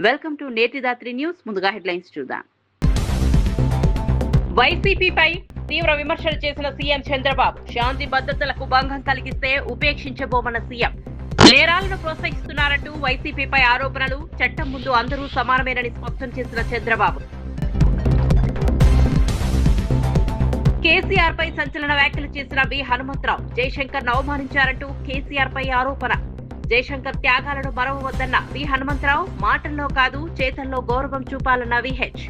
Welcome to Netidhatri news. ముందుగా headlines చూద్దాం. వైసీపీపై తీవ్ర విమర్శలు చేసిన సీఎం చంద్రబాబు శాంతి భద్రతలకు భంగం కలిగిస్తే ఉపేక్షించబోమన్న సీఎం. నేరాలను ప్రోత్సహిస్తున్నారంటూ వైసీపీపై ఆరోపణలు. చట్టం ముందు అందరూ సమానమేనని స్పష్టం చేసిన చంద్రబాబు. కేసీఆర్ పై సంచలన వ్యాఖ్యలు చేసిన వి హనుమంతరావు. జయశంకర్ అవమానించారంటూ కేసీఆర్ పై ఆరోపణ. జయశంకర్ త్యాగాలను మరవవద్దన్న వి హనుమంతరావు. మాటల్లో కాదు చేతల్లో గౌరవం చూపాలన్న విహెచ్.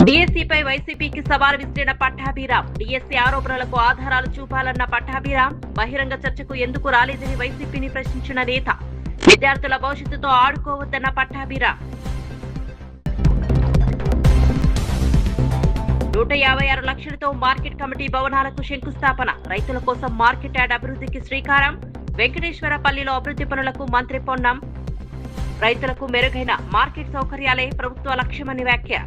డిఎస్సీపై వైసీపీకి సవాల్ విసిరిన పట్టాభిరామ్. డిఎస్సీ ఆరోపణలకు ఆధారాలు చూపాలన్న పట్టాభిరామ్. బహిరంగ చర్చకు ఎందుకు రాలేదని వైసీపీని ప్రశ్నించిన నేత. విద్యార్థుల భవిష్యత్తుతో ఆడుకోవద్దన్న పట్టాభిరామ్. 156 లక్షలతో మార్కెట్ కమిటీ భవనాలకు శంకుస్థాపన. రైతుల కోసం మార్కెట్ యార్డ్ అభివృద్ధికి శ్రీకారం. వెంకటేశ్వరపల్లిలో అభివృద్ధి పనులకు మంత్రి పొన్నం. రైతులకు మెరుగైన మార్కెట్ సౌకర్యాలే ప్రభుత్వ లక్ష్యమని వ్యాఖ్య.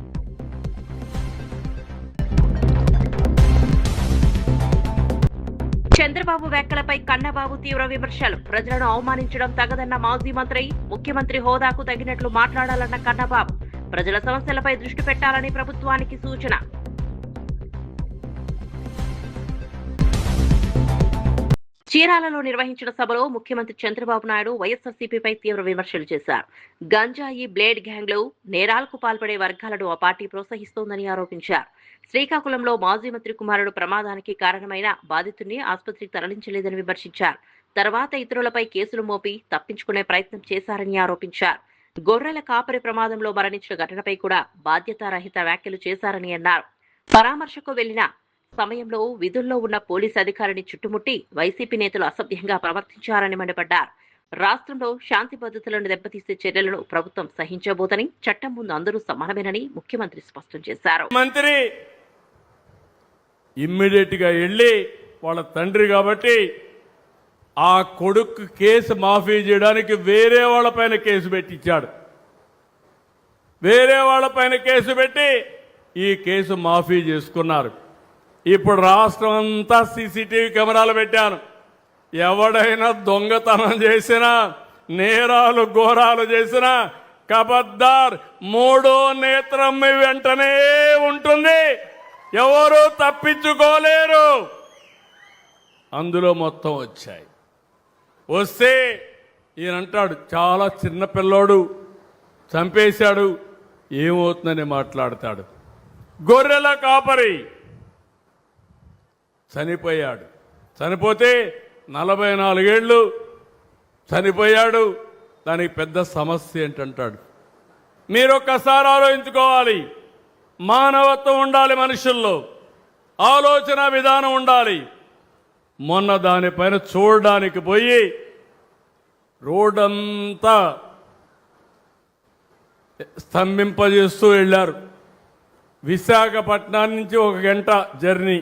చంద్రబాబు వ్యాఖ్యలపై కన్నబాబు తీవ్ర విమర్శలు. ప్రజలను అవమానించడం తగదన్న మాజీ మంత్రి. ముఖ్యమంత్రి హోదాకు తగినట్లు మాట్లాడాలన్న కన్నబాబు. ప్రజల సమస్యలపై దృష్టి పెట్టాలని ప్రభుత్వానికి సూచన. చీరాలలో నిర్వహించిన సభలో ముఖ్యమంత్రి చంద్రబాబు నాయుడు వైఎస్ఆర్సీపీపై తీవ్ర విమర్శలు చేశారు. గంజాయి, బ్లేడ్ గ్యాంగ్లు, నేరాలకు పాల్పడే వర్గాలను ఆ పార్టీ ప్రోత్సహిస్తోందని ఆరోపించారు. శ్రీకాకుళంలో మాజీ మంత్రి కుమారుడు ప్రమాదానికి కారణమైన బాధితుడిని ఆసుపత్రికి తరలించలేదని విమర్శించారు. తర్వాత ఇతరులపై కేసులు మోపి తప్పించుకునే ప్రయత్నం చేశారని ఆరోపించారు. గొర్రెల కాపరి ప్రమాదంలో మరణించిన ఘటనపై కూడా బాధ్యతారహిత వ్యాఖ్యలు చేశారని అన్నారు. పరామర్శకు వెళ్లిన సమయంలో విధుల్లో ఉన్న పోలీసు అధికారిని చుట్టుముట్టి వైసీపీ నేతలు అసభ్యంగా ప్రవర్తించారని మండిపడ్డారు. రాష్ట్రంలో శాంతి భద్రతలను దెబ్బతీసే చర్యలను ప్రభుత్వం సహించబోదని, చట్టం ముందు అందరూ సమానమేనని ముఖ్యమంత్రి స్పష్టం చేశారు. మంత్రి ఇమ్మీడియట్ గా వెళ్లి వాళ్ళ తండ్రి కాబట్టి ఆ కొడుకు కేసు మాఫీ చేయడానికి వేరే వాళ్ళపైన కేసు పెట్టించాడు. వేరే వాళ్ళపైన కేసు పెట్టి ఈ కేసు మాఫీ చేసుకున్నారు. ఇప్పుడు రాష్ట్రం అంతా సీసీటీవీ కెమెరాలు పెట్టాను. ఎవడైనా దొంగతనం చేసినా, నేరాలు ఘోరాలు చేసినా కబద్దార్, మూడో నేత్రం మీ వెంటనే ఉంటుంది. ఎవరు తప్పించుకోలేరు. అందులో మొత్తం వచ్చాయి. వస్తే ఈయనంటాడు చాలా చిన్న పిల్లోడు చంపేశాడు, ఏమవుతుందని మాట్లాడతాడు. గొర్రెల కాపరి చనిపోయాడు. చనిపోతే 44 ఏళ్ళు చనిపోయాడు. దానికి పెద్ద సమస్య ఏంటంటాడు. మీరు ఒక్కసారి ఆలోచించుకోవాలి. మానవత్వం ఉండాలి, మనుషుల్లో ఆలోచన విధానం ఉండాలి. మొన్న దానిపైన చూడడానికి పోయి రోడ్డంతా స్తంభింపజేస్తూ వెళ్ళారు. విశాఖపట్నం నుంచి 1 గంట జర్నీ,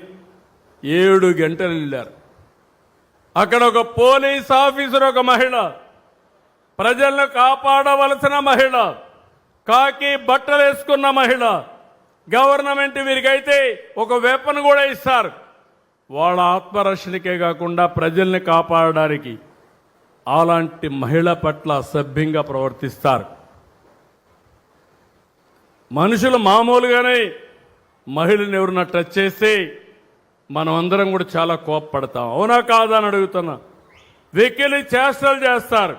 7 గంటలు వెళ్ళారు. అక్కడ ఒక పోలీస్ ఆఫీసర్, ఒక మహిళ, ప్రజలను కాపాడవలసిన మహిళ, కాకి బట్టలు వేసుకున్న మహిళ. గవర్నమెంట్ వీరికైతే ఒక వెపన్ కూడా ఇస్తారు. వాళ్ళ ఆత్మరక్షణకే కాకుండా ప్రజల్ని కాపాడడానికి అలాంటి మహిళ పట్ల అసభ్యంగా ప్రవర్తిస్తారు. మనుషులు మామూలుగానే మహిళని ఎవరన్నా టచ్ చేస్తే మనం అందరం కూడా చాలా కోప్పడతాం. అవునా కాదా అని అడుగుతున్నా. వెకిలి చేష్టలు చేస్తారు,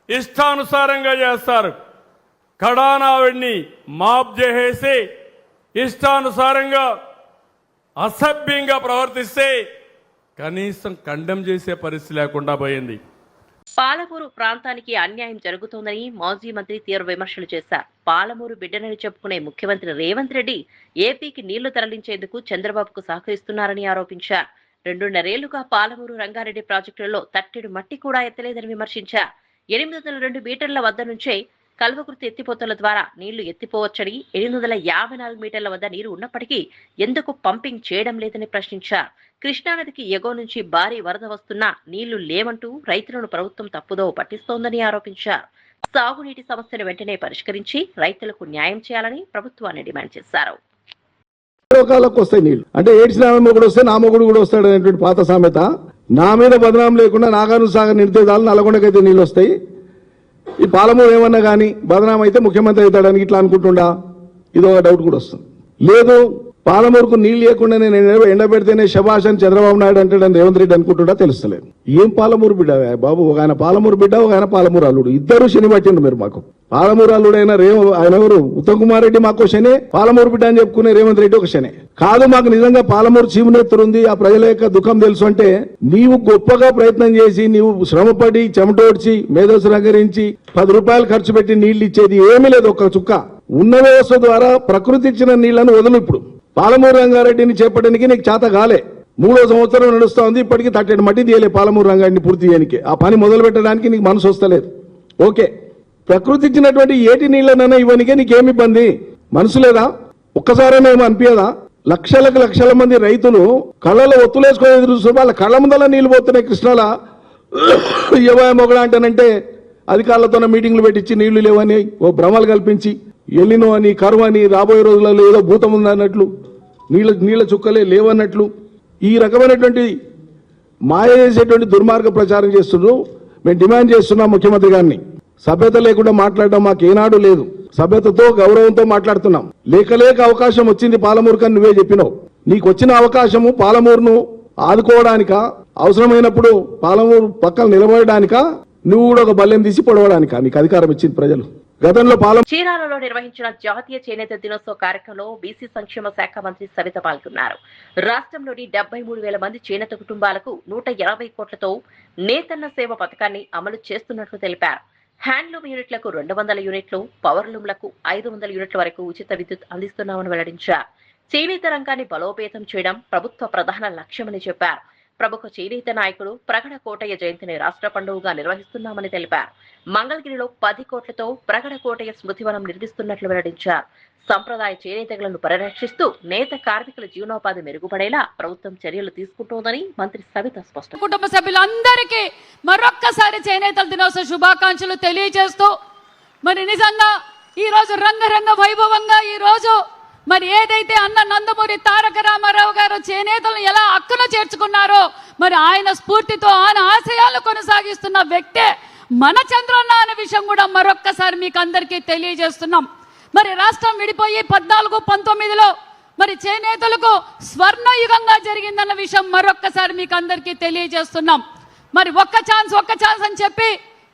ఇష్టానుసారంగా చేస్తారు. కడానావిడిని మాప్ చేసేసి ఇష్టానుసారంగా అసభ్యంగా ప్రవర్తిస్తే కనీసం కండెం చేసే పరిస్థితి లేకుండా పోయింది. పాలమూరు ప్రాంతానికి అన్యాయం జరుగుతోందని మాజీ మంత్రి తీవ్ర విమర్శలు చేశారు. పాలమూరు బిడ్డనని చెప్పుకునే ముఖ్యమంత్రి రేవంత్ రెడ్డి ఏపీకి నీళ్లు తరలించేందుకు చంద్రబాబుకు సహకరిస్తున్నారని ఆరోపించారు. 2.5 ఏళ్లుగా పాలమూరు రంగారెడ్డి ప్రాజెక్టులలో తట్టెడు మట్టి కూడా ఎత్తలేదని విమర్శించారు. 802 మీటర్ల వద్ద నుంచే కల్వకుర్తి ఎత్తిపోతల ద్వారా నీళ్లు ఎత్తిపోవచ్చని, 854 మీటర్ల వద్ద నీరు ఉన్నప్పటికీ ఎందుకు పంపింగ్ చేయడం లేదని ప్రశ్నించారు. కృష్ణానదికి ఎగువ నుంచి భారీ వరద వస్తున్నా నీళ్లు లేవంటూ రైతులను ప్రభుత్వం తప్పుదోవ పట్టిస్తోందని ఆరోపించారు. సాగునీటి సమస్యను వెంటనే పరిష్కరించి రైతులకు న్యాయం చేయాలని ప్రభుత్వాన్ని డిమాండ్ చేశారు. రకాలకు వస్తాయి నీళ్లు. అంటే ఏడ్చిన మొగుడు వస్తే నా మొగుడు కూడా వస్తాడు అనేటువంటి పాత సామెత నా మీద బదనాం లేకుండా నాగార్జున సాగర్ నిండితే చాలు నల్లగొండకైతే నీళ్ళు వస్తాయి. ఈ పాలమూరు ఏమన్నా కానీ బదనాం అయితే ముఖ్యమంత్రి అవుతాడని ఇట్లా అనుకుంటుండా, ఇది ఒక డౌట్ కూడా వస్తుంది. లేదు పాలమూరుకు నీళ్ళు లేకుండా నేను ఎండబెడితేనే శభాష్ అని చంద్రబాబు నాయుడు అంటాడని రేవంత్ రెడ్డి అనుకుంటుండా తెలుస్తలేదు. ఏం పాలమూరు బిడ్డ బాబు, ఒక ఆయన పాలమూరు బిడ్డ, ఒక ఆయన పాలమూరు అల్లుడు, ఇద్దరు శని పట్టిండు మీరు మాకు. పాలమూరు అల్లుడు అయిన ఆయన ఎవరు ఉత్తమ్ కుమార్ రెడ్డి మాకు శనే, పాలమూరు బిడ్డ అని చెప్పుకునే రేవంత్ రెడ్డి ఒక శనే కాదు. మాకు నిజంగా పాలమూరు చీమునెత్తురుంది, ఆ ప్రజల యొక్క దుఃఖం తెలుసు అంటే నీవు గొప్పగా ప్రయత్నం చేసి నీవు శ్రమపడి చెమటోడ్చి మేధస్సు నగరించి 10 రూపాయలు ఖర్చు పెట్టి నీళ్లు ఇచ్చేది ఏమీ లేదు, ఒక్క చుక్క. ఉన్న వ్యవస్థ ద్వారా ప్రకృతి ఇచ్చిన నీళ్లను వదులు. ఇప్పుడు పాలమూరు రంగారెడ్డిని చేపట్టడానికి నీకు చేత కాలే, 3వ సంవత్సరం నడుస్తా ఉంది, ఇప్పటికీ 30 మట్టి తీయలే పాలమూరు రంగారెడ్డిని పూర్తి చేయడానికి. ఆ పని మొదలు పెట్టడానికి నీకు మనసు వస్తలేదు. ఓకే, ప్రకృతి ఇచ్చినటువంటి ఏటి నీళ్లనైనా ఇవ్వనికే నీకేమి ఇబ్బంది, మనసు లేదా? ఒక్కసారైనా ఏమో అనిపించదా? లక్షల మంది రైతులు కళ్ళలో ఒత్తులేసుకొని ఎదురు చూస్తారు, వాళ్ళ కళ్ళ ముందల నీళ్లు పోతున్నాయి కృష్ణాలా. ఎవయ మొగడా అంటానంటే అధికారులతో మీటింగ్లు పెట్టించి నీళ్లు లేవని ఓ భ్రమలు కల్పించి ఎల్లినో అని కరువు అని రాబోయే రోజులలో ఏదో భూతం ఉందన్నట్లు నీళ్ల చుక్కలే లేవన్నట్లు ఈ రకమైనటువంటి మాయ చేసేటువంటి దుర్మార్గ ప్రచారం చేస్తున్నారు. మేము డిమాండ్ చేస్తున్నాం ముఖ్యమంత్రి గారిని, సభ్యత లేకుండా మాట్లాడడం మాకు ఏనాడు లేదు, సభ్యతతో గౌరవంతో మాట్లాడుతున్నాం. లేక అవకాశం వచ్చింది పాలమూరు కని నువ్వే చెప్పినావు. నీకు వచ్చిన అవకాశము పాలమూరును ఆదుకోవడానికా, అవసరమైనప్పుడు పాలమూరు పక్కన నిలబడడానికా, నువ్వు కూడా ఒక బల్లెం తీసి పొడవడానికా నీకు అధికారం ఇచ్చింది ప్రజలు? గతంలో చీరాలలో నిర్వహించిన జాతీయ చేనేత దినోత్సవ కార్యక్రమంలో బీసీ సంక్షేమ శాఖ మంత్రి సవిత పాల్గొన్నారు. రాష్ట్రంలోని 73,000 మంది చేనేత కుటుంబాలకు 180 కోట్లతో నేతన్న సేవ పథకాన్ని అమలు చేస్తున్నట్లు తెలిపారు. హ్యాండ్లూమ్ యూనిట్లకు 200 యూనిట్లు, పవర్లూమ్లకు 500 యూనిట్ల వరకు ఉచిత విద్యుత్ అందిస్తున్నామని వెల్లడించారు. చేనేత రంగాన్ని బలోపేతం చేయడం ప్రభుత్వ ప్రధాన లక్ష్యమని చెప్పారు. ప్రముఖ చేనేత నాయకుడు ప్రగడ కోటయ్య జయంతిని రాష్ట్ర పండుగగా నిర్వహిస్తున్నామని తెలిపారు. మంగళగిరిలో 10 కోట్లతో ప్రగడ కోటయ్య స్మృతివనం నిర్మిస్తున్నట్లు వెల్లడించారు. సంప్రదాయ చేనేతలను పరిరక్షిస్తూ నేత కార్మికుల జీవనోపాధి మెరుగుపడేలా ప్రభుత్వం చర్యలు తీసుకుంటోందని మంత్రి సవిత స్పష్టం. కుటుంబ సభ్యులందరికీ మరొక్కసారి చేనేతల దినోత్సవ శుభాకాంక్షలు తెలియజేస్తూ మరి నిజంగా ఈ రోజు రంగరంగ వైభవంగా ఈ రోజు మరి ఏదైతే అన్న నందమూరి తారక రామారావు గారు చేనేతలను ఎలా అక్కున చేర్చుకున్నారో మరి ఆయన స్ఫూర్తితో ఆయన ఆశయాలు కొనసాగిస్తున్న వ్యక్తే మన చంద్రన్న అనే విషయం కూడా మరొక్కసారి మీకు అందరికీ తెలియజేస్తున్నాం. మరి రాష్ట్రం విడిపోయి 14-19లో మరి చేనేతలకు స్వర్ణయుగంగా జరిగిందన్న విషయం మరొక్కసారి మీకు అందరికీ తెలియజేస్తున్నాం. మరి ఒక్క ఛాన్స్ అని చెప్పి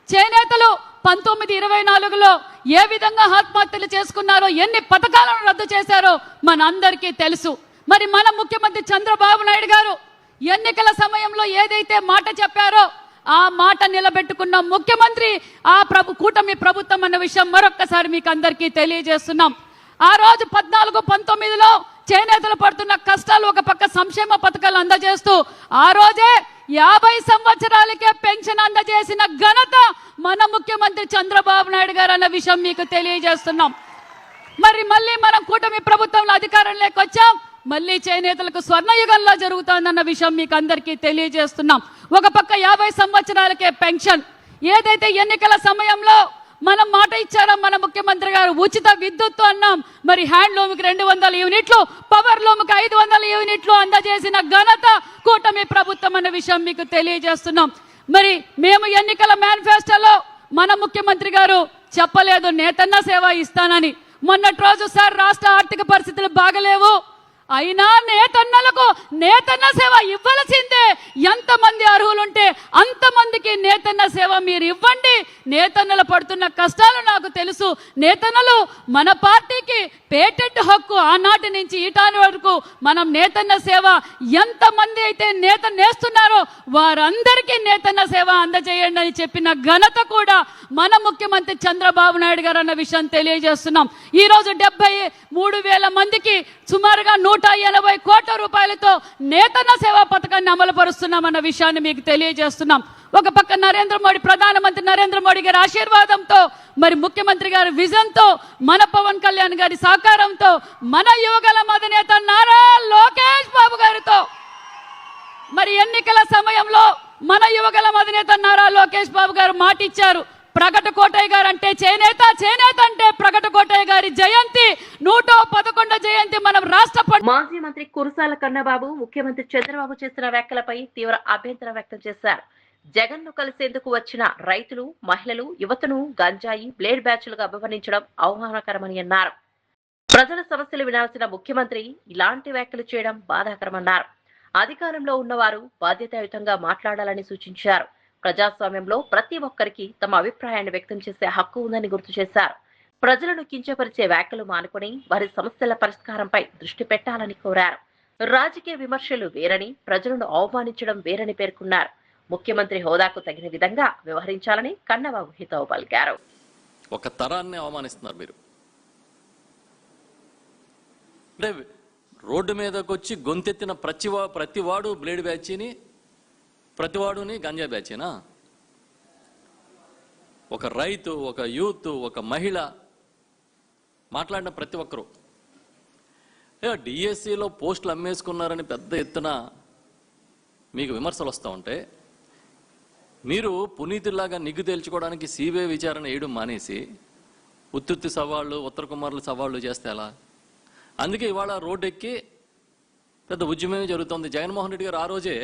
చేనేతలు 1924లో ఏ విధంగా ఆత్మహత్యలు చేసుకున్నారో, ఎన్ని పథకాలను రద్దు చేశారో మన అందరికీ తెలుసు. మరి మన ముఖ్యమంత్రి చంద్రబాబు నాయుడు గారు ఎన్నికల సమయంలో ఏదైతే మాట చెప్పారో ఆ మాట నిలబెట్టుకున్న ముఖ్యమంత్రి ఆ కూటమి ప్రభుత్వం అన్న విషయం మరొక్కసారి మీకు అందరికీ తెలియజేస్తున్నాం. ఆ రోజు 14-19లో చేనేతలు పడుతున్న కష్టాలు ఒక పక్క సంక్షేమ పథకాలు అందజేస్తూ ఆ రోజే 50 సంవత్సరాలకే పెన్షన్ అందజేసిన ఘనత మన ముఖ్యమంత్రి చంద్రబాబు నాయుడు గారు అన్న విషయం మీకు తెలియజేస్తున్నాం. మరి మళ్ళీ మనం కూటమి ప్రభుత్వంలో అధికారంలోకి వచ్చాం, మళ్ళీ చేనేతలకు స్వర్ణయుగంలో జరుగుతోందన్న విషయం మీకు అందరికీ తెలియజేస్తున్నాం. ఒక పక్క 50 సంవత్సరాలకే పెన్షన్, ఏదైతే ఎన్నికల సమయంలో మనం మాట ఇచ్చారో మన ముఖ్యమంత్రి గారు ఉచిత విద్యుత్తు అన్నాం. మరి హ్యాండ్లూమ్కి 200 యూనిట్లు, పవర్ లూమ్కి 500 యూనిట్లు అందజేసిన ఘనత కూటమి ప్రభుత్వం అన్న విషయం మీకు తెలియజేస్తున్నాం. మరి మేము ఎన్నికల మేనిఫెస్టోలో మన ముఖ్యమంత్రి గారు చెప్పలేదు నేతన్న సేవ ఇస్తానని. మొన్నటి రోజు సార్ రాష్ట్ర ఆర్థిక పరిస్థితులు బాగలేవు, అయినా నేతన్నలకు నేతన్న సేవ ఇవ్వాల్సిందే. ఎంతమంది అర్హులుంటే అంతమందికి నేతన్న సేవ మీరు ఇవ్వండి. నేతన్నలు పడుతున్న కష్టాలు నాకు తెలుసు. నేతన్నలు మన పార్టీకి పేటెంట్ హక్కు, ఆనాటి నుంచి ఈటాని వరకు మనం నేతన్న సేవ ఎంతమంది అయితే నేత నేస్తున్నారో వారందరికీ నేతన్న సేవ అందజేయండి అని చెప్పిన ఘనత కూడా మన ముఖ్యమంత్రి చంద్రబాబు నాయుడు గారు అన్న విషయం తెలియజేస్తున్నాం. ఈ రోజు 73,000 మందికి సుమారుగా 180 కోట్ల రూపాయలతో నేతన్న సేవా పథకాన్ని అమలు పరుస్తున్నామన్న విషయాన్ని మీకు తెలియజేస్తున్నాం. ఒక పక్క ప్రధానమంత్రి నరేంద్ర మోడీ గారి ఆశీర్వాదంతో, మరి ముఖ్యమంత్రి గారి విజన్తో, మన పవన్ కళ్యాణ్ గారి సహకారంతో, మన యువగల అధినేత నారా లోకేష్ బాబు గారితో మరి ఎన్నికల సమయంలో మన యువగల అధినేత నారా లోకేష్ బాబు గారు మాట ఇచ్చారు ప్రగట కోటయ్య గారు అంటే చేనేత, చేనేత అంటే ప్రగట కోటయ్య గారి జయంతి 111వ జయంతి మనం రాష్ట్ర మాజీ మంత్రి కురసాల కన్నబాబు ముఖ్యమంత్రి చంద్రబాబు చేసిన వ్యాఖ్యలపై తీవ్ర అభ్యంతరం వ్యక్తం చేశారు. జగన్ ను కలిసేందుకు వచ్చిన రైతులు, మహిళలు, యువతను గంజాయి, బ్లేడ్ బ్యాచ్లుగా అభివర్ణించడం అవమానకరమని అన్నారు. ప్రజల సమస్యలు వినాల్సిన ముఖ్యమంత్రి ఇలాంటి వ్యాఖ్యలు చేయడం బాధాకరమన్నారు. అధికారంలో ఉన్నవారు బాధ్యతాయుతంగా మాట్లాడాలని సూచించారు. ప్రజాస్వామ్యంలో ప్రతి ఒక్కరికి తమ అభిప్రాయాన్ని వ్యక్తం చేసే హక్కు ఉందని గుర్తు చేశారు. ప్రజలను కించపరిచే వ్యాఖ్యలు మానుకొని వారి సమస్యల పరిష్కారంపై దృష్టి పెట్టాలని కోరారు. రాజకీయ విమర్శలు వేరని, ప్రజలను అవమానించడం వేరని పేర్కొన్నారు. ముఖ్యమంత్రి హోదాకు తగిన విధంగా వ్యవహరించాలని కన్నబాబు హితవు పలికారు. ఒక తరాన్ని అవమానిస్తున్నారు మీరు. అంటే రోడ్డు మీదకి వచ్చి గొంతెత్తిన ప్రతివాడు బ్లేడ్ బ్యాచిని, ప్రతివాడుని గంజా బ్యాచినా? ఒక రైతు, ఒక యూత్, ఒక మహిళ మాట్లాడిన ప్రతి ఒక్కరూ డిఎస్సిలో పోస్టులు అమ్మేసుకున్నారని పెద్ద ఎత్తున మీకు విమర్శలు వస్తూ ఉంటే, మీరు పునీతుల్లాగా నిగ్గు తేల్చుకోవడానికి సిబిఐ విచారణ వేయడం మానేసి ఉత్తుత్తి సవాళ్ళు, ఉత్తర కుమారులు సవాళ్ళు చేస్తే ఎలా? అందుకే ఇవాళ రోడ్డు ఎక్కి పెద్ద ఉద్యమమే జరుగుతుంది. జగన్మోహన్ రెడ్డి గారు ఆ రోజే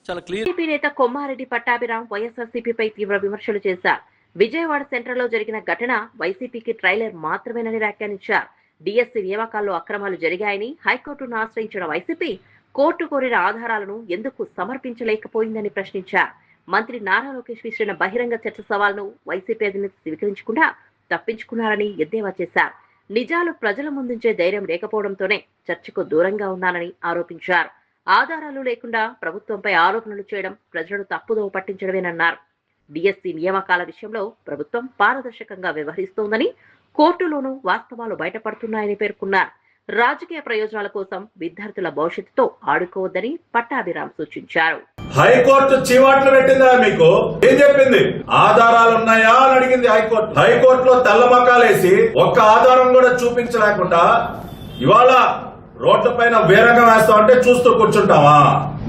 చాలా క్లియర్. టీడీపీ నేత కొమ్మారెడ్డి పట్టాభిరాం వైఎస్ఆర్సీపీపై తీవ్ర విమర్శలు చేశారు. విజయవాడ సెంటర్ లో జరిగిన ఘటన వైసీపీకి ట్రైలర్ మాత్రమేనని వ్యాఖ్యానించారు. డిఎస్సీ నియామకాల్లో అక్రమాలు జరిగాయని హైకోర్టును ఆశ్రయించిన వైసీపీ కోర్టు కోరిన ఆధారాలను ఎందుకు సమర్పించలేకపోయిందని ప్రశ్నించారు. మంత్రి నారా లోకేష్ విసిరిన బహిరంగ చర్చ సవాల్ను వైసీపీ అధినేత స్వీకరించకుండా తప్పించుకున్నారని ఎద్దేవా చేశారు. నిజాలు ప్రజల ముందుంచే ధైర్యం లేకపోవడంతోనే చర్చకు దూరంగా ఉన్నారని ఆరోపించారు. ఆధారాలు లేకుండా ప్రభుత్వంపై ఆరోపణలు చేయడం ప్రజలను తప్పుదోవ పట్టించడమేనన్నారు. డిఎస్సీ నియామకాల విషయంలో ప్రభుత్వం పారదర్శకంగా వ్యవహరిస్తోందని, కోర్టులోనూ వాస్తవాలు బయటపడుతున్నాయని పేర్కొన్నారు. రాజకీయ ప్రయోజనాల కోసం విద్యార్థుల భవిష్యత్తుతో ఆడుకోవద్దని పట్టాభిరాం సూచించారు. హైకోర్టు చీవాట్లు పెట్టిందా? మీకు ఏం చెప్పింది? ఆధారాలు ఉన్నాయా అని అడిగింది హైకోర్టు. హైకోర్టులో తెల్లమకాలేసి ఒక్క ఆధారం కూడా చూపించలేకుండా ఇవాళ రోడ్ల పైన వేరంగా వేస్తామంటే చూస్తూ కూర్చుంటామా?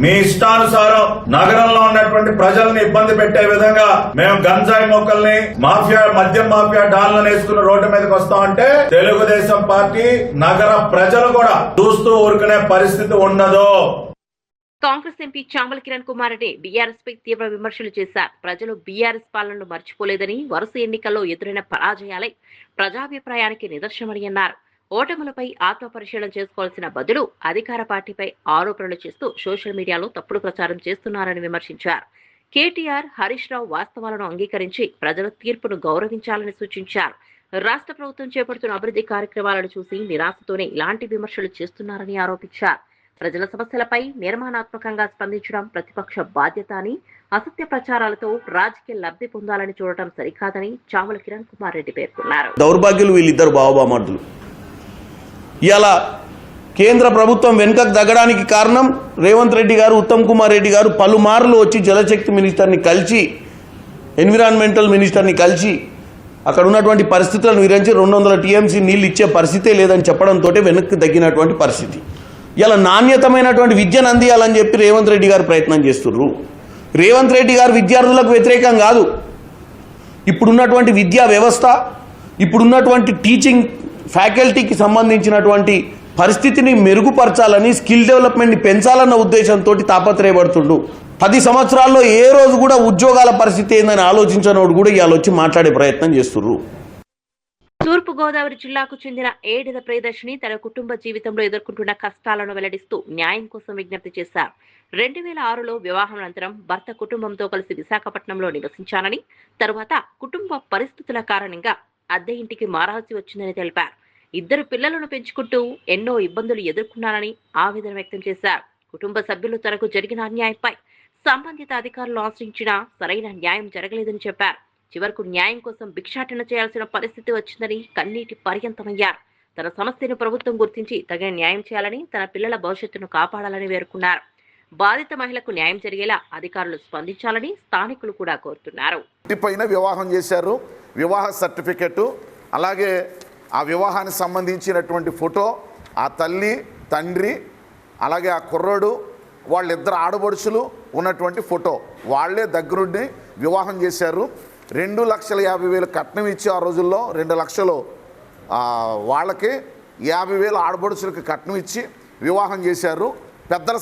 మీ ఇష్టానుసారం నగరంలో ఉన్నటువంటి ప్రజల్ని ఇబ్బంది పెట్టే విధంగా మేము గంజాయి మొక్కల్ని, మాఫియా, మద్యం మాఫియా డాన్లను వేసుకుని రోడ్డు మీదకి వస్తామంటే తెలుగుదేశం పార్టీ, నగర ప్రజలు కూడా చూస్తూ ఊరుకునే పరిస్థితి ఉండదు. కాంగ్రెస్ ఎంపీ చామల కిరణ్ కుమార్ రెడ్డి బీఆర్ఎస్ పై తీవ్ర విమర్శలు చేశారు. ప్రజలు బీఆర్ఎస్ పాలనను మర్చిపోలేదని, వరుస ఎన్నికల్లో ఎదురైన పరాజయాలే ప్రజాభిప్రాయానికి నిదర్శనమని అన్నారు. ఓటములపై ఆత్మపరిశీలన చేసుకోవాల్సిన బదులు అధికార పార్టీపై ఆరోపణలు చేస్తూ సోషల్ మీడియాలో తప్పుడు ప్రచారం చేస్తున్నారని విమర్శించారు. కేటీఆర్, హరీష్ రావు వాస్తవాలను అంగీకరించి ప్రజల తీర్పును గౌరవించాలని సూచించారు. రాష్ట్ర ప్రభుత్వం చేపడుతున్న అభివృద్ధి కార్యక్రమాలను చూసి నిరాశతోనే ఇలాంటి విమర్శలు చేస్తున్నారని ఆరోపించారు. ప్రజల సమస్యలపై నిర్మాణాత్మకంగా స్పందించడం ప్రతిపక్ష బాధ్యత అని, అసత్య ప్రచారాలతో రాజకీయ లబ్ధి పొందాలని చూడటం సరికాదని చామల కిరణ్ కుమార్ రెడ్డి పేర్కొన్నారు. దౌర్భాగ్యులు వీళ్ళిద్దరు బావబామర్దులు. ఇలా కేంద్ర ప్రభుత్వం వెనుకకు తగ్గడానికి కారణం రేవంత్ రెడ్డి గారు, ఉత్తమ్ కుమార్ రెడ్డి గారు పలుమార్లు వచ్చి జలశక్తి మినిస్టర్ని కలిసి, ఎన్విరాన్మెంటల్ మినిస్టర్ని కలిసి అక్కడ ఉన్నటువంటి పరిస్థితులను వివరించి 200 టీఎంసీ నీళ్ళు ఇచ్చే పరిస్థితే లేదని చెప్పడంతో వెనక్కి తగ్గినటువంటి పరిస్థితి. ఇలా నాణ్యతమైనటువంటి విద్యను అందియాలని చెప్పి రేవంత్ రెడ్డి గారు ప్రయత్నం చేస్తున్నారు. రేవంత్ రెడ్డి గారు విద్యార్థులకు వ్యతిరేకం కాదు. ఇప్పుడున్నటువంటి విద్యా వ్యవస్థ, ఇప్పుడున్నటువంటి టీచింగ్ ఫ్యాకల్టీకి సంబంధించినటువంటి పరిస్థితిని మెరుగుపరచాలని, స్కిల్ డెవలప్మెంట్ని పెంచాలన్న ఉద్దేశంతో తాపత్రయపడుతుండు. 10 సంవత్సరాల్లో ఏ రోజు కూడా ఉద్యోగాల పరిస్థితి ఏందని ఆలోచించినోడు కూడా ఇవాళ వచ్చి మాట్లాడే ప్రయత్నం చేస్తున్నారు. తూర్పు గోదావరి జిల్లాకు చెందిన ఏడేళ్ల ప్రియదర్శిని తన కుటుంబ జీవితంలో ఎదుర్కొంటున్న కష్టాలను వెల్లడిస్తూ న్యాయం కోసం విజ్ఞప్తి చేశారు. 2006లో వివాహం అనంతరం భర్త కుటుంబంతో కలిసి విశాఖపట్నంలో నివసించానని, తరువాత కుటుంబ పరిస్థితుల కారణంగా అద్దె ఇంటికి మారాల్సి వచ్చిందని తెలిపారు. 2 పిల్లలను పెంచుకుంటూ ఎన్నో ఇబ్బందులు ఎదుర్కొన్నానని ఆవేదన వ్యక్తం చేశారు. కుటుంబ సభ్యులు తనకు జరిగిన అన్యాయంపై సంబంధిత అధికారులు ఆశ్రయించినా సరైన న్యాయం జరగలేదని చెప్పారు. చివరకు న్యాయం కోసం భిక్షాటన చేయాల్సిన పరిస్థితి వచ్చిందని కన్నీటి పర్యంతమయ్యారు. తన సమస్యను ప్రభుత్వం గుర్తించి తగిన న్యాయం చేయాలని, తన పిల్లల భవిష్యత్తును కాపాడాలని పేర్కొన్నారు. బాధిత మహిళకు న్యాయం జరిగేలా అధికారులు స్పందించాలని స్థానికులు కూడా కోరుతున్నారు. ఇంటిపైన వివాహం చేశారు, వివాహ సర్టిఫికెట్, అలాగే ఆ వివాహానికి సంబంధించినటువంటి ఫోటో, ఆ తల్లి, తండ్రి, అలాగే ఆ కుర్రోడు, వాళ్ళిద్దరు ఆడపడుచులు ఉన్నటువంటి ఫోటో, వాళ్లే దగ్గరుండి వివాహం చేశారు. 2,50,000 కట్నం ఇచ్చి ఆ రోజుల్లో 2 లక్షలు వాళ్ళకి 50,000 ఆడబడుచులకి కట్నం ఇచ్చి వివాహం చేశారు పెద్దల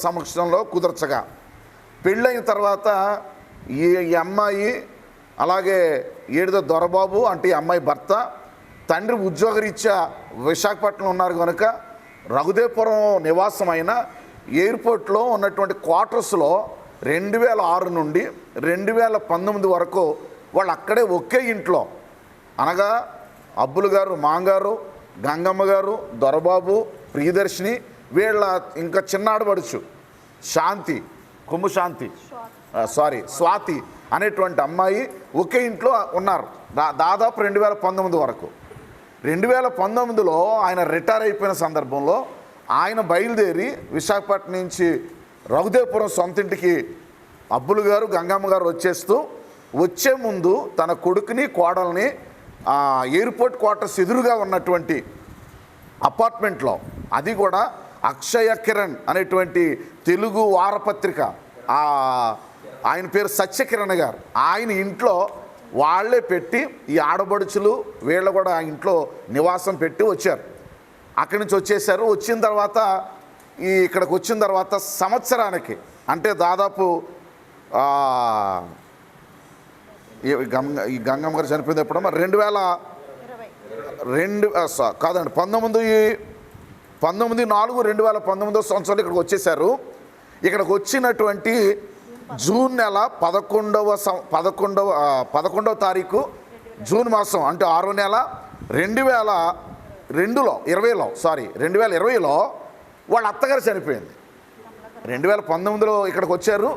సమక్షంలో కుదర్చగా. పెళ్ళైన తర్వాత ఈ అమ్మాయి అలాగే ఏడుదో దొరబాబు అంటే ఈ అమ్మాయి భర్త తండ్రి ఉద్యోగరీత్యా విశాఖపట్నం ఉన్నారు కనుక రఘుదేపురం నివాసమైన ఎయిర్పోర్ట్లో ఉన్నటువంటి క్వార్టర్స్లో 2006 నుండి 2019 వరకు వాళ్ళు అక్కడే ఒకే ఇంట్లో అనగా అబ్బులు గారు మాంగారు గంగమ్మ గారు దొరబాబు ప్రియదర్శిని వీళ్ళ ఇంకా చిన్నాడబడుచు శాంతి కొమ్ము శాంతి స్వాతి అనేటువంటి అమ్మాయి ఒకే ఇంట్లో ఉన్నారు దాదాపు 2019 వరకు. 2019లో ఆయన రిటైర్ అయిపోయిన సందర్భంలో ఆయన బయలుదేరి విశాఖపట్నం నుంచి రఘుదేపురం సొంతింటికి అబ్బులు గారు గంగమ్మ గారు వచ్చే ముందు తన కొడుకుని కోడల్ని ఎయిర్పోర్ట్ క్వార్టర్స్ ఎదురుగా ఉన్నటువంటి అపార్ట్మెంట్లో, అది కూడా అక్షయ కిరణ్ అనేటువంటి తెలుగు వారపత్రిక ఆయన పేరు సత్యకిరణ్ గారు, ఆయన ఇంట్లో వాళ్ళే పెట్టి ఈ ఆడబడుచులు వీళ్ళు కూడా ఆ ఇంట్లో నివాసం పెట్టి వచ్చారు. అక్కడి నుంచి వచ్చేసారు. వచ్చిన తర్వాత ఇక్కడికి వచ్చిన తర్వాత సంవత్సరానికి అంటే దాదాపు ఈ గంగమ్మ గారు చనిపోయింది ఎప్పుడమ్మా 19/4/2019 సంవత్సరంలో ఇక్కడికి వచ్చేసారు. ఇక్కడికి వచ్చినటువంటి జూన్ నెల 11వ తారీఖు జూన్ మాసం అంటే 6వ నెల 2020లో వాళ్ళ అత్తగారు చనిపోయింది. 2019లో ఇక్కడికి వచ్చారు,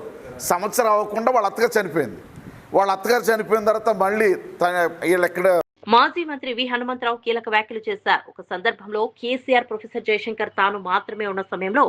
సంవత్సరం అవ్వకుండా వాళ్ళ అత్తగారు చనిపోయింది. వాళ్ళ అత్తగారు చనిపోయిన తర్వాత మళ్ళీ వీళ్ళు ఎక్కడ మాజీ మంత్రి వి హనుమంతరావు కీలక వ్యాఖ్యలు చేశారు. ఒక సందర్భంలో కేసీఆర్ ప్రొఫెసర్ జయశంకర్ తాను మాత్రమే ఉన్న సమయంలో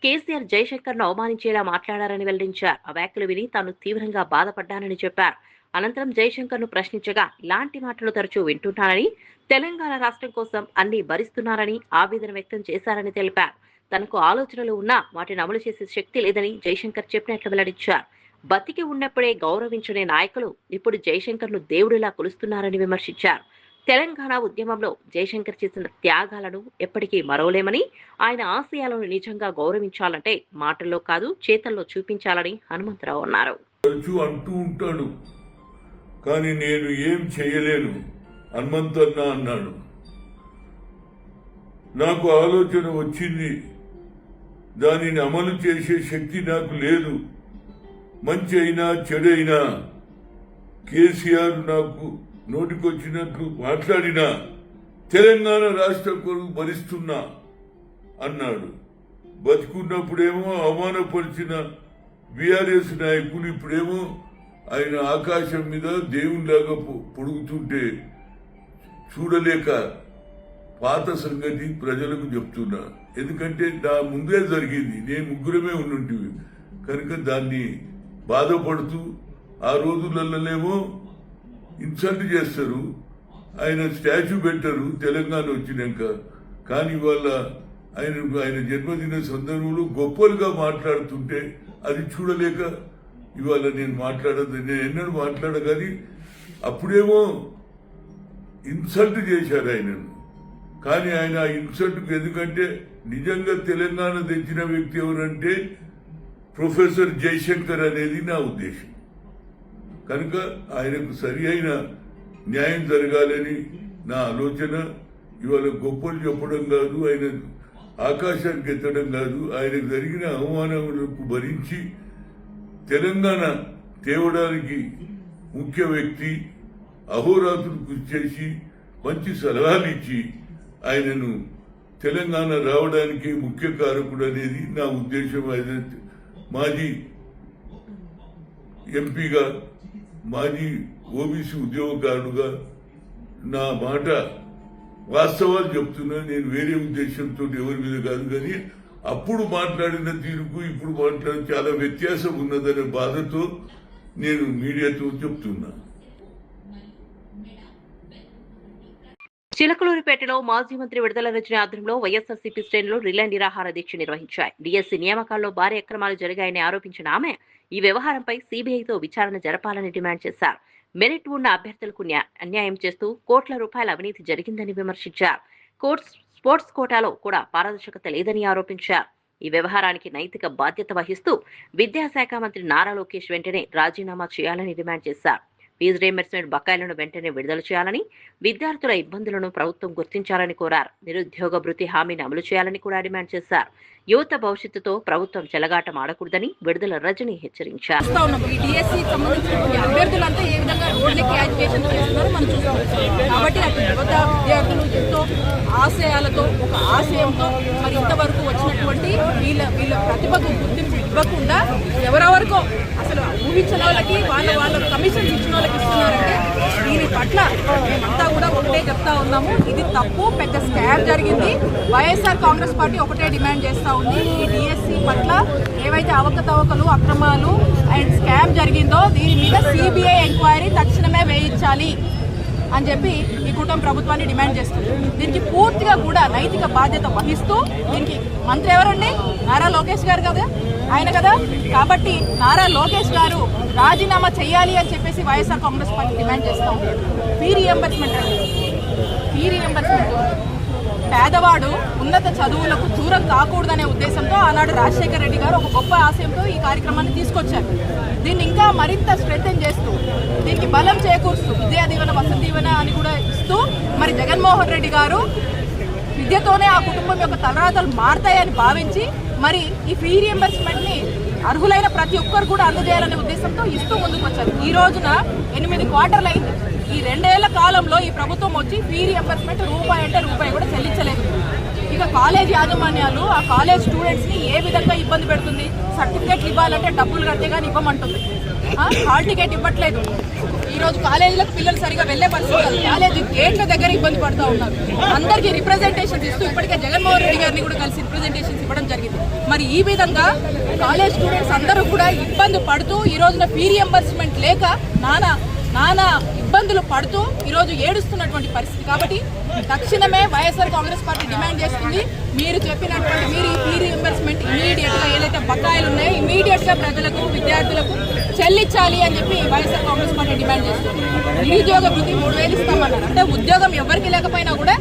కేసీఆర్ జయశంకర్ ను అవమానించేలా మాట్లాడారని వెల్లడించారు. ఆ వ్యాఖ్యలు విని తాను తీవ్రంగా బాధపడ్డానని చెప్పారు. అనంతరం జయశంకర్ ను ప్రశ్నించగా ఇలాంటి మాటలు తరచూ వింటున్నానని, తెలంగాణ రాష్ట్రం కోసం అన్ని భరిస్తున్నారని ఆవేదన వ్యక్తం చేశారని తెలిపారు. తనకు ఆలోచనలు ఉన్నా వాటిని అమలు చేసే శక్తి లేదని జయశంకర్ చెప్పినట్లు వెల్లడించారు. బతికి ఉన్నప్పుడే గౌరవించని నాయకులు ఇప్పుడు జయశంకర్ ను దేవుడిలా కొలుస్తున్నారని విమర్శించారు. తెలంగాణ ఉద్యమంలో జయశంకర్ చేసిన త్యాగాలను ఎప్పటికీ మరవలేమని, ఆయన ఆశయాలను నిజంగా గౌరవించాలంటే మాటల్లో కాదు చేతల్లో చూపించాలని హనుమంతరావు అన్నారు. అంటూ ఉంటాడు కానీ నేను ఏం చేయలేను హనుమంతన్న అన్నాడు. నాకు ఆలోచన వచ్చింది, దానిని అమలు చేసే శక్తి నాకు లేదు. మంచి అయినా చెడైనా కేసీఆర్ నాకు నోటికొచ్చినట్లు మాట్లాడినా తెలంగాణ రాష్ట్రం కొరకు భరిస్తున్నా అన్నాడు. బతుకున్నప్పుడేమో అవమానపరిచిన బీఆర్ఎస్ నాయకులు ఇప్పుడేమో ఆయన ఆకాశం మీద దేవునిలాగా పొడుగుతుంటే చూడలేక పాత సంగతి ప్రజలకు చెప్తున్నా. ఎందుకంటే నా ముందే జరిగింది, నేను ముగ్గురమే ఉండుంటివి కనుక దాన్ని బాధపడుతూ ఆ రోజులలోనేమో ఇన్సల్ట్ చేస్తారు, ఆయన స్టాచ్యూ పెట్టరు తెలంగాణ వచ్చినాక. కానీ వాళ్ళ ఆయన జన్మదిన సందర్భంలో గొప్పలుగా మాట్లాడుతుంటే అది చూడలేక ఇవాళ నేను ఎన్నడూ మాట్లాడగాని అప్పుడేమో ఇన్సల్ట్ చేశారు ఆయనను. కానీ ఆయన ఆ ఇన్సల్ట్కు ఎందుకంటే నిజంగా తెలంగాణ తెచ్చిన వ్యక్తి ఎవరంటే ప్రొఫెసర్ జయశంకర్ అనేది నా ఉద్దేశం. కనుక ఆయనకు సరి అయిన న్యాయం జరగాలని నా ఆలోచన. ఇవాళ గొప్పలు చెప్పడం కాదు, ఆయన ఆకాశానికి ఎత్తడం కాదు, ఆయనకు జరిగిన అవమానములకు భరించి తెలంగాణ తేవడానికి ముఖ్య వ్యక్తి అహోరాత్రులు కృషి చేసి మంచి సలహాలు ఇచ్చి ఆయనను తెలంగాణ రావడానికి ముఖ్య కారకుడు అనేది నా ఉద్దేశం. ఆయన మాజీ ఎంపీగా మాజీ ఓబీసీ ఉద్యోగకారుడుగా నా మాట వాస్తవాలు చెప్తున్నా. నేను వేరే ఉద్దేశంతో ఎవరి మీద కాదు, కానీ అప్పుడు మాట్లాడిన తీరుకు ఇప్పుడు మాట్లాడిన చాలా వ్యత్యాసం ఉన్నదనే బాధతో నేను మీడియాతో చెప్తున్నా. చిలకలూరిపేటలో మాజీ మంత్రి విడుదల రజని ఆధ్వర్యంలో వైఎస్ఆర్సీపీ శ్రేణులు రిలే నిరాహార దీక్ష నిర్వహించాయి. డీఎస్సీ నియామకాల్లో భారీ అక్రమాలు జరిగాయని ఆరోపించిన ఆమె ఈ వ్యవహారంపై సీబీఐతో విచారణ జరపాలని డిమాండ్ చేశారు. మెరిట్ ఉన్న అభ్యర్థులకు అన్యాయం చేస్తూ కోట్ల రూపాయల అవినీతి జరిగిందని విమర్శించారు. స్పోర్ట్స్ కోటాలో కూడా పారదర్శకత లేదని ఆరోపించారు. ఈ వ్యవహారానికి నైతిక బాధ్యత వహిస్తూ విద్యాశాఖ మంత్రి నారా లోకేష్ వెంటనే రాజీనామా చేయాలని డిమాండ్ చేశారు. ఫీజు రీయింబర్స్మెంట్ బకాయిలను వెంటనే విడుదల చేయాలని, విద్యార్థుల ఇబ్బందులను ప్రభుత్వం గుర్తించాలని కోరారు. నిరుద్యోగ భృతి హామీని అమలు చేయాలని కూడా డిమాండ్ చేశారు. యువత భవిష్యత్తుతో ప్రభుత్వం చెలగాటం ఆడకూడదని విడుదల రజని హెచ్చరించారు. ఈ డిఎస్సి సంబంధించిన అభ్యర్థులంతా ఏ విధంగా రోడ్లకి యాజిటేషన్ చేస్తున్నారో మనం చూస్తాం. కాబట్టి అటు యువత విద్యార్థులు ఎంతో ఆశయాలతో ఒక ఆశయంతో మరి ఇంతవరకు వచ్చినటువంటి వీళ్ళ ప్రతిభకు గుర్తింపు ఇవ్వకుండా ఎవరెవరికో అసలు ఊహించిన వాళ్ళకి వాళ్ళ కమిషన్స్ ఇచ్చిన వాళ్ళకి ఇస్తున్నారంటే దీని పట్ల మేమంతా కూడా ఒకటే చెప్తా ఉన్నాము. ఇది తప్పు, పెద్ద స్కామ్ జరిగింది. వైఎస్ఆర్ కాంగ్రెస్ పార్టీ ఒకటే డిమాండ్ చేస్తా ఉంది. ఈ డిఎస్సి పట్ల ఏవైతే అవకతవకలు, అక్రమాలు అండ్ స్కామ్ జరిగిందో దీని మీద సిబిఐ ఎంక్వైరీ తక్షణమే వేయించాలి అని చెప్పి ఈ కూటమి ప్రభుత్వాన్ని డిమాండ్ చేస్తుంది. దీనికి పూర్తిగా కూడా నైతిక బాధ్యత వహిస్తూ దీనికి మంత్రి ఎవరండి? నారా లోకేష్ గారు కదా, ఆయన కదా. కాబట్టి నారా లోకేష్ గారు రాజీనామా చేయాలి అని చెప్పేసి వైఎస్ఆర్ కాంగ్రెస్ పార్టీ డిమాండ్ చేస్తూ ఉంది. ఫీ రీయింబర్స్మెంట్ పేదవాడు ఉన్నత చదువులకు దూరం కాకూడదనే ఉద్దేశంతో ఆనాడు రాజశేఖర రెడ్డి గారు ఒక గొప్ప ఆశయంతో ఈ కార్యక్రమాన్ని తీసుకొచ్చారు. దీన్ని ఇంకా మరింత స్ట్రెంథెన్ చేస్తూ దీనికి బలం చేకూరుస్తూ విద్యా దీవెన, వసతి దీవెన అని కూడా ఇస్తూ మరి జగన్మోహన్ రెడ్డి గారు విద్యతోనే ఆ కుటుంబం యొక్క తలరాతలు మారతాయని భావించి మరి ఈ ఫీ రీయింబర్స్మెంట్ని అర్హులైన ప్రతి ఒక్కరు కూడా అందజేయాలనే ఉద్దేశంతో ఇస్తూ ముందుకు వచ్చారు. ఈ రోజున 8 క్వార్టర్లు అయింది. ఈ 2 ఏళ్ల కాలంలో ఈ ప్రభుత్వం వచ్చి ఫీ రీయింబర్స్మెంట్ రూపాయి అంటే రూపాయి కూడా చెల్లించలేదు. ఇక కాలేజ్ యాజమాన్యాలు ఆ కాలేజ్ స్టూడెంట్స్ని ఏ విధంగా ఇబ్బంది పెడుతుంది? సర్టిఫికేట్లు ఇవ్వాలంటే డబ్బులు కడితే కానీ ఇవ్వమంటుంది. హాల్ టికెట్ ఇవ్వట్లేదు. ఈరోజు కాలేజీలకు పిల్లలు సరిగా వెళ్లే పరిస్థితి, కాలేజీ గేట్ల దగ్గర ఇబ్బంది పడుతూ ఉన్నారు. అందరికీ రిప్రజెంటేషన్స్ ఇస్తూ ఇప్పటికే జగన్మోహన్ రెడ్డి గారిని కూడా కలిసి రిప్రజెంటేషన్స్ ఇవ్వడం జరిగింది. మరి ఈ విధంగా కాలేజ్ స్టూడెంట్స్ అందరూ కూడా ఇబ్బంది పడుతూ ఈ రోజున ఫీ రీయింబర్స్మెంట్ లేక నానా ఇబ్బందులు పడుతూ ఈరోజు ఏడుస్తున్నటువంటి పరిస్థితి. కాబట్టి తక్షణమే వైఎస్ఆర్ కాంగ్రెస్ పార్టీ డిమాండ్ చేస్తుంది, మీరు చెప్పినటువంటి మీరు ఈ ఫీ రీయింబర్స్మెంట్ ఇమీడియట్ గా ఏదైతే బకాయిలు ఉన్నాయో ఇమీడియట్ గా ప్రజలకు, విద్యార్థులకు చెల్లించాలి అని చెప్పి వైఎస్ఆర్ కాంగ్రెస్ పార్టీ డిమాండ్ చేస్తుంది. నిరుద్యోగ భృతి 3000 ఇస్తామన్నారు. అంటే ఉద్యోగం ఎవరికి లేకపోయినా కూడా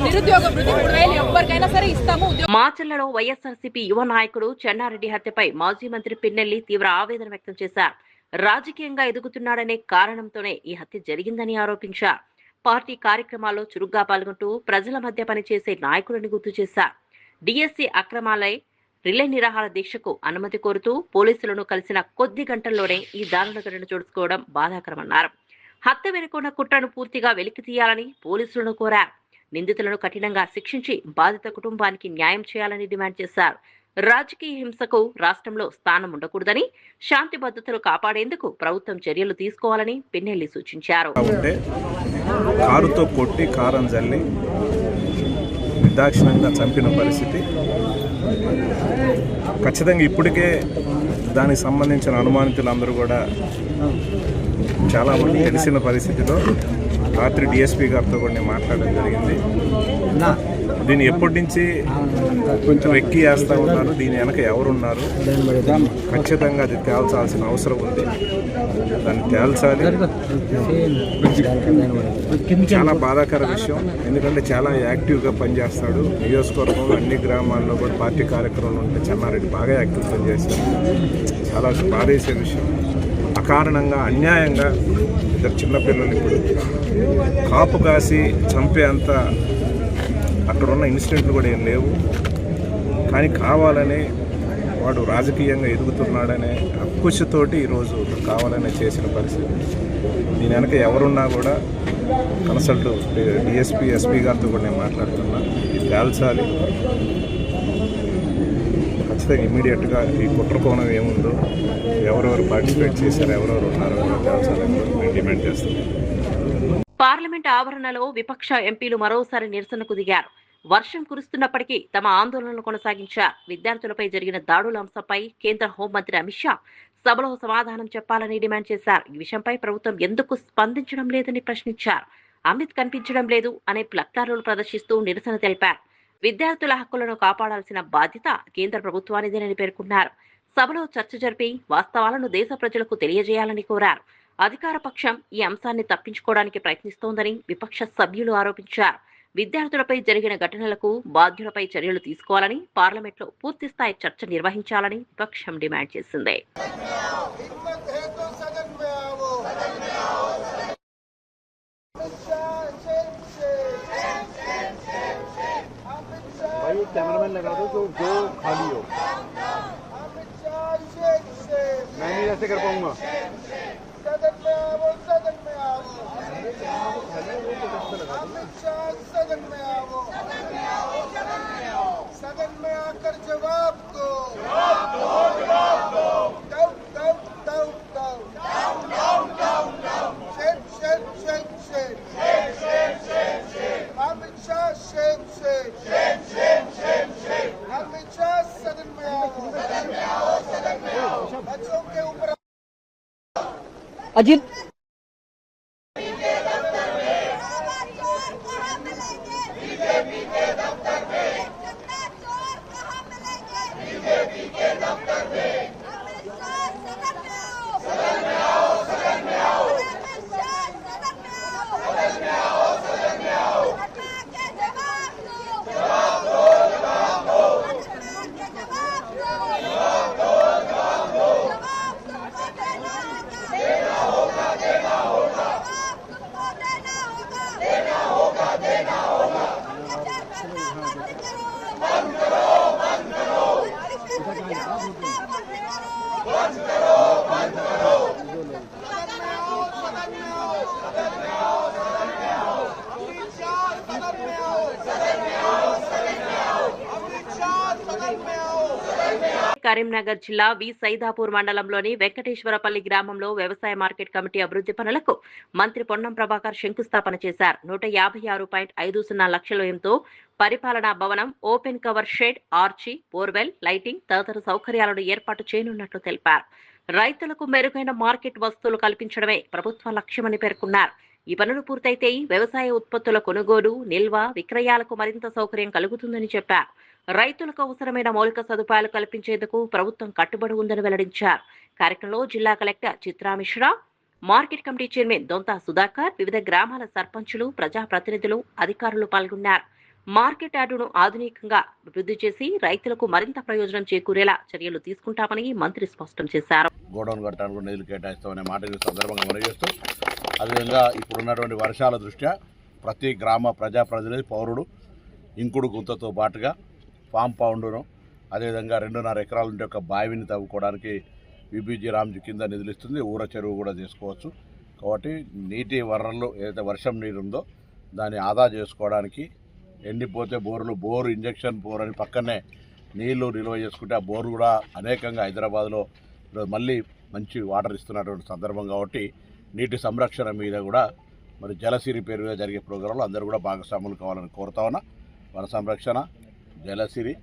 నిరుద్యోగ భృతి 3000 ఎవరికైనా సరే ఇస్తాము. మాచర్లలో వైఎస్ఆర్సీపీ యువ నాయకుడు చెన్నారెడ్డి హత్యపై మాజీ మంత్రి పిన్నెల్లి తీవ్ర ఆవేదన వ్యక్తం చేశారు. రాజకీయంగా ఎదుగుతున్నాడనే కారణంతోనే ఈ హత్య జరిగిందని ఆరోపించారు. పార్టీ కార్యక్రమాల్లో చురుగ్గా పాల్గొంటూ ప్రజల మధ్య పనిచేసే నాయకుడిని గుర్తు చేశారు. డిఎస్సి అక్రమాలై రిలే నిరాహార దీక్షకు అనుమతి కోరుతూ పోలీసులను కలిసిన కొద్ది గంటల్లోనే ఈ దారుణ ఘటన చూసుకోవడం బాధాకరమన్నారు. హత్య వెనుకున్న కుట్రను పూర్తిగా వెలికి తీయాలని పోలీసులను కోరారు. నిందితులను కఠినంగా శిక్షించి బాధిత కుటుంబానికి న్యాయం చేయాలని డిమాండ్ చేశారు. రాజకీయ హింసకు రాష్ట్రంలో స్థానం ఉండకూడదని, శాంతి భద్రతలు కాపాడేందుకు ప్రభుత్వం చర్యలు తీసుకోవాలని పిన్నెల్లి సూచించారు. కారుతో కొట్టి కారం జల్లి నిర్దాక్షిణంగా చంపిన పరిస్థితి ఖచ్చితంగా ఇప్పటికే దానికి సంబంధించిన అనుమానితులందరూ కూడా చాలామంది తెలిసిన పరిస్థితిలో రాత్రి డిఎస్పీ గారితో కూడా నేను మాట్లాడడం జరిగింది. దీన్ని ఎప్పటి నుంచి కొంచెం వెక్కి వేస్తూ ఉన్నారు, దీని వెనక ఎవరున్నారు, ఖచ్చితంగా అది తేల్చాల్సిన అవసరం ఉంది. దాన్ని తేల్చాలి. చాలా బాధాకర విషయం, ఎందుకంటే చాలా యాక్టివ్గా పనిచేస్తాడు. నియోజకవర్గంలో అన్ని గ్రామాల్లో కూడా పార్టీ కార్యక్రమాలు ఉంటే చెన్నారెడ్డి బాగా యాక్టివ్ పనిచేస్తాడు. చాలా బాధేసే విషయం. అకారణంగా అన్యాయంగా ఇద్దరు చిన్నపిల్లలు ఇప్పుడు కాపు కాసి చంపే అంత అక్కడున్న ఇన్సిడెంట్లు కూడా ఏం లేవు. కానీ కావాలనే వాడు రాజకీయంగా ఎదుగుతున్నాడనే అక్కుశతోటి ఈరోజు కావాలనే చేసిన పరిస్థితి. దీని వెనక ఎవరున్నా కూడా కన్సల్ట్ డిఎస్పీ, ఎస్పీ గారితో కూడా నేను మాట్లాడుతున్నా. ఇది తేల్చాలి ఖచ్చితంగా. ఇమీడియట్గా ఈ కుట్ర కోణం ఏముందో, ఎవరెవరు పార్టిసిపేట్ చేశారు, ఎవరెవరు ఉన్నారో తేల్చాలని నేను డిమాండ్ చేస్తున్నాను. పార్లమెంట్ ఆవరణలో విపక్ష ఎంపీలు మరోసారి నిరసనకు దిగారు. వర్షం కురుస్తున్నప్పటికీ తమ ఆందోళనలు కొనసాగించారు. విద్యార్థులపై జరిగిన దాడుల అంశంపై కేంద్ర హోంమంత్రి అమిత్ షా సభలో సమాధానం చెప్పాలని డిమాండ్ చేశారు. ఈ విషయంపై ప్రభుత్వం ఎందుకు స్పందించడం లేదని ప్రశ్నించారు. అమిత్ కనిపించడం లేదు అనే ప్లకార్డులు ప్రదర్శిస్తూ నిరసన తెలిపారు. విద్యార్థుల హక్కులను కాపాడాల్సిన బాధ్యత కేంద్ర ప్రభుత్వానిదేనని పేర్కొన్నారు. సభలో చర్చ జరిపి వాస్తవాలను దేశ ప్రజలకు తెలియజేయాలని కోరారు. అధికార పక్షం ఈ అంశాన్ని తప్పించుకోవడానికి ప్రయత్నిస్తోందని విపక్ష సభ్యులు ఆరోపించారు. విద్యార్థులపై జరిగిన ఘటనలకు బాధ్యులపై చర్యలు తీసుకోవాలని, పార్లమెంట్లో పూర్తిస్థాయి చర్చ నిర్వహించాలని విపక్షం డిమాండ్ చేసింది. कैमरामैन लगा दो जो खाली हो, मैं नहीं ऐसे कर पाऊंगा। सदन में आओ, सदन में आओ, सदन में आओ, सदन में आकर जवाब दो, अमित शाह अमित शाह सदन में आओ, बच्चों के ऊपर अजीत కరీంనగర్ జిల్లా వి సైదాపూర్ మండలంలోని వెంకటేశ్వరపల్లి గ్రామంలో వ్యవసాయ మార్కెట్ కమిటీ అభివృద్ధి పనులకు మంత్రి పొన్నం ప్రభాకర్ శంకుస్థాపన చేశారు. 156.50 లక్షల వ్యయంతో పరిపాలనా భవనం, open cover shed, arch, borewell, lighting తదితర సౌకర్యాలను ఏర్పాటు చేయనున్నట్లు తెలిపారు. రైతులకు మెరుగైన మార్కెట్ వసతులు కల్పించడమే ప్రభుత్వ లక్ష్యమని పేర్కొన్నారు. ఈ పనులు పూర్తయితే వ్యవసాయ ఉత్పత్తుల కొనుగోలు, నిల్వ, విక్రయాలకు మరింత సౌకర్యం కలుగుతుందని చెప్పారు. రైతులకు అవసరమైన మౌలిక సదుపాయాలు కల్పించేందుకు ప్రభుత్వం కట్టుబడి ఉందని వెల్లడించారు. కార్యక్రమంలో జిల్లా collector Chitra Mishra, market committee chairman Donta Sudhakar, వివిధ గ్రామాల సర్పంచులు, ప్రజాప్రతినిధులు, అధికారులు పాల్గొన్నారు. మార్కెట్ యార్డును ఆధునికంగా అభివృద్ధి చేసి రైతులకు మరింత ప్రయోజనం చేకూరేలా చర్యలు తీసుకుంటామని మంత్రి స్పష్టం చేశారు. గోడౌన్ కట్టడానికి నిధులు కేటాయిస్తామనే మాట సందర్భంగా మనవిస్తూ, అదేవిధంగా ఇప్పుడున్నటువంటి వర్షాల దృష్ట్యా ప్రతి గ్రామ ప్రజాప్రతినిధి, పౌరుడు ఇంకుడు గుంతతో పాటుగా ఫామ్ పౌండును, అదేవిధంగా 2.5 ఎకరాల ఉంటే ఒక బావిని తవ్వుకోవడానికి విబిజీ రామ్జీ కింద నిధులు ఇస్తుంది. ఊర చెరువు కూడా చేసుకోవచ్చు. కాబట్టి నీటి వనరులు ఏదైతే వర్షం నీరు ఉందో దాన్ని ఆదా చేసుకోవడానికి, ఎండిపోతే బోరు ఇంజెక్షన్ బోర్ అని పక్కనే నీళ్లు నిల్వ చేసుకుంటే ఆ బోరు కూడా అనేకంగా హైదరాబాద్లో మళ్ళీ మంచి వాటర్ ఇస్తున్నటువంటి సందర్భం కాబట్టి నీటి సంరక్షణ మీద కూడా మరి జలసిరి పేరు మీద జరిగే ప్రోగ్రాంలో అందరూ కూడా భాగస్వాములు కావాలని కోరుతా ఉన్నా. వన సంరక్షణ, జలసిరి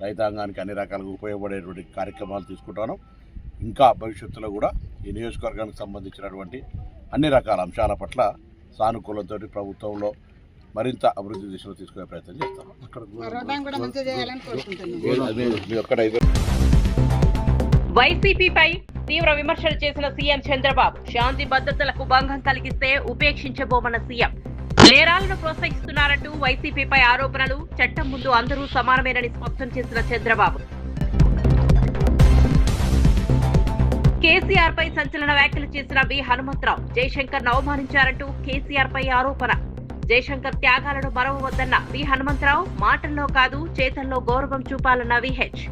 రైతాంగానికి అన్ని రకాలుగా ఉపయోగపడేటువంటి కార్యక్రమాలు తీసుకుంటాను. ఇంకా భవిష్యత్తులో కూడా ఈ నియోజకవర్గానికి సంబంధించినటువంటి అన్ని రకాల అంశాల పట్ల సానుకూలంతో ప్రభుత్వంలో మరింత అభివృద్ధి దిశలో తీసుకునే ప్రయత్నం చేస్తాను. వైసీపీపై తీవ్ర విమర్శలు చేసిన సీఎం చంద్రబాబు, శాంతి భద్రతలకు భంగం కలిగిస్తే ఉపేక్షించబోమన్న సీఎం. నేరాలను ప్రోత్సహిస్తున్నారంటూ వైసీపీపై ఆరోపణలు. చట్టం ముందు అందరూ సమానమేనని స్పష్టం చేసిన చంద్రబాబు, కేసీఆర్ పై సంచలన వ్యాఖ్యలు చేసిన వి హనుమంతరావు, జయశంకర్ అవమానించారంటూ కేసీఆర్ పై ఆరోపణ. జయశంకర్ త్యాగాలను మరవవద్దన్న వి హనుమంతరావు, మాటల్లో కాదు చేతల్లో గౌరవం చూపాలన్న విహెచ్.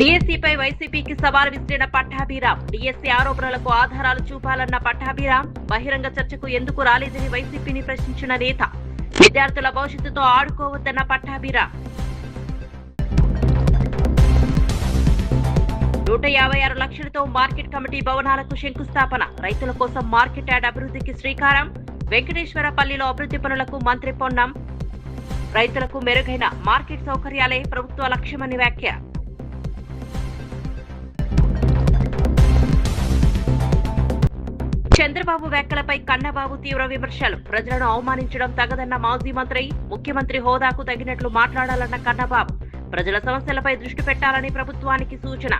డిఎస్సీపై వైసీపీకి సవాల్ విసిరిన పట్టాభిరామ్, డిఎస్సీ ఆరోపణలకు ఆధారాలు చూపాలన్న పట్టాభిరామ్, బహిరంగ చర్చకు ఎందుకు రాలేదని వైసీపీని ప్రశ్నించిన నేత. విద్యార్థుల భవిష్యత్తుతో ఆడుకోవద్దన్న పట్టాభిరామ్. 156 లక్షలతో మార్కెట్ కమిటీ భవనాలకు శంకుస్థాపన, రైతుల కోసం మార్కెట్ యార్డ్ అభివృద్ధికి శ్రీకారం. వెంకటేశ్వరపల్లిలో అభివృద్ధి పనులకు మంత్రి పొన్నం, రైతులకు మెరుగైన మార్కెట్ సౌకర్యాలే ప్రభుత్వ లక్ష్యమని వ్యాఖ్య. చంద్రబాబు వ్యాఖ్యలపై కన్నబాబు తీవ్ర విమర్శలు. ప్రజలను అవమానించడం తగదన్న మాజీ మంత్రి, ముఖ్యమంత్రి హోదాకు తగినట్లు మాట్లాడాలన్న కన్నబాబు. ప్రజల సమస్యలపై దృష్టి పెట్టాలని ప్రభుత్వానికి సూచన.